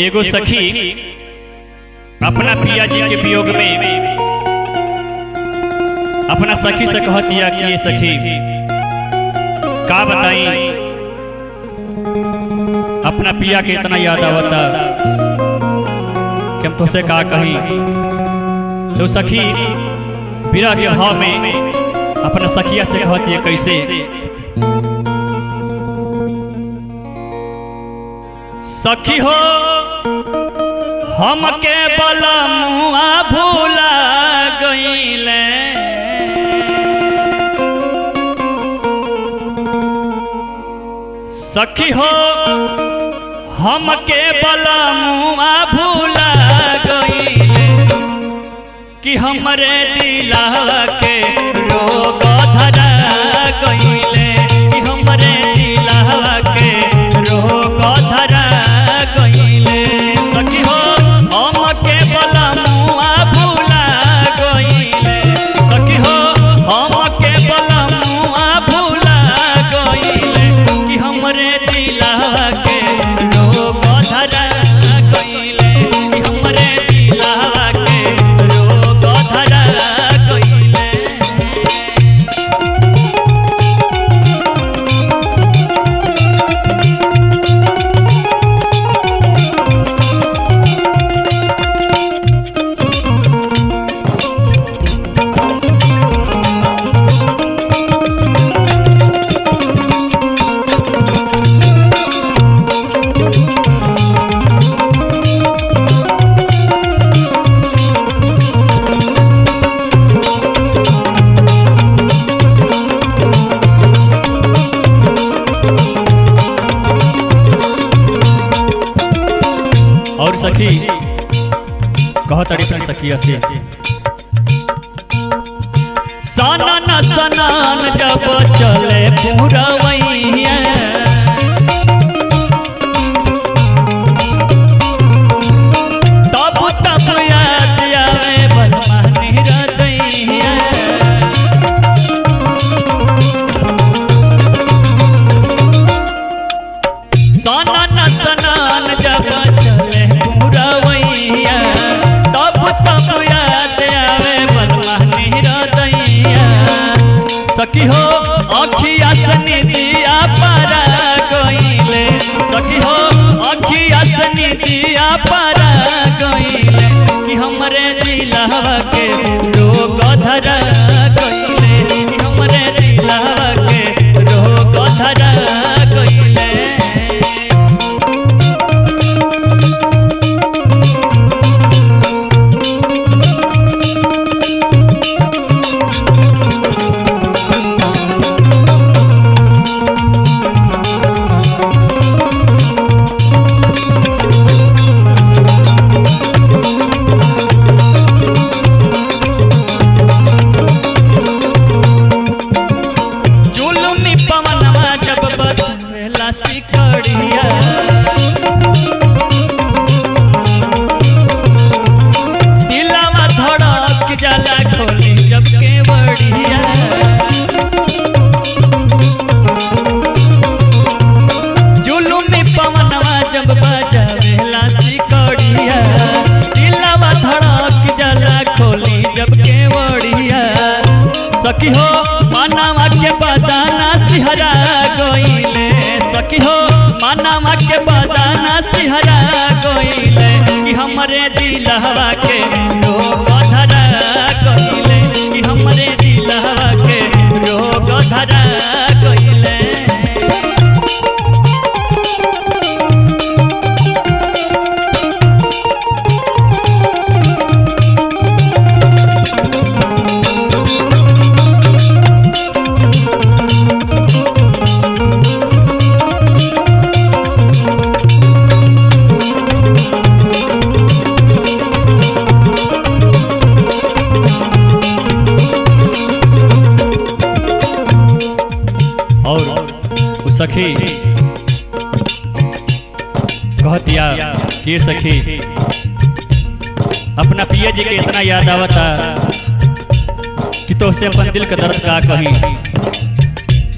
एगो सखी अपना पिया जी के वियोग में अपना सखी से कह दिया कि ये सखी का बताई अपना पिया के इतना याद आवता कि हम तुझसे का कही। तो सखी विरह के भाव में अपना सखिया से कहती है कैसे। सखी हो हमके बलमुआ भूला गईले, सखी हो हमके बलमुआ भूला गईले कि हमरे दिलवा के रोग धरा गईले, कि हमरे दिलवा के रोग धरा गईले। सखी हो हमके बलमुआ भूला गईले, सखी हो हमके बलमुआ भूला गईले कि हमरे दिलवा के रोग धरा गईले, कि हमरे दिलवा के रोग धरा गईले। और सखी कहत अड़ी सखिया से सनन सनन जब चले पुरवैया, तब तब याद आवे बलमा निरदैया। सनन सनन जब चले पुरवैया, तब तब याद आवे बलमा निरदैया। सखी हो अखिया से निदिया पारा गईले, सखी हो अखिया से निदिया पारा गईले कि हमरे दिलवा के रोग धरा गईले, कि हमरे दिलवा के रोग धरा गईले। सिकड़िया दिलवा धड़क जाला खोली जब केवड़िया। जुलुमी पवनवा जब बजावेला सिकड़िया, दिलवा धड़क जाला खोली जब केवड़िया। सखी हो मानवा के बदाना सिहरा गईले, सखी हो मानवा के बदाना सिहरा गईले कि हमरे दिलवा के रोग धरा गईले, कि हमरे दिलवा के रोग धरा गईले। और उस सखी कहतिया कि सखी अपना पिया जी के इतना याद आवता कि तो उससे अपन दिल का दर्द का कही।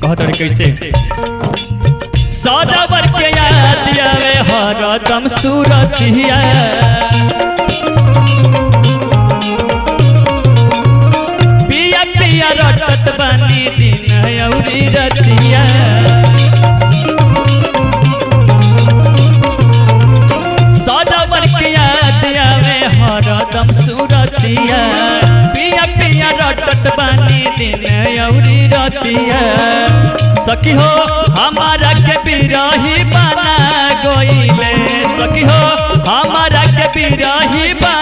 कहत कैसे सदावर के याद आवे हर हरदम सूरतिया पिया पिया रटत बानी दिन औरी रतिया सदावर के याद आवे हरदम सूरतिया पिया पिया रटत बानी दिन औरी रतिया सखी हो हमारा के बिरही बना गइले सखी हो हमारा के बिरही बना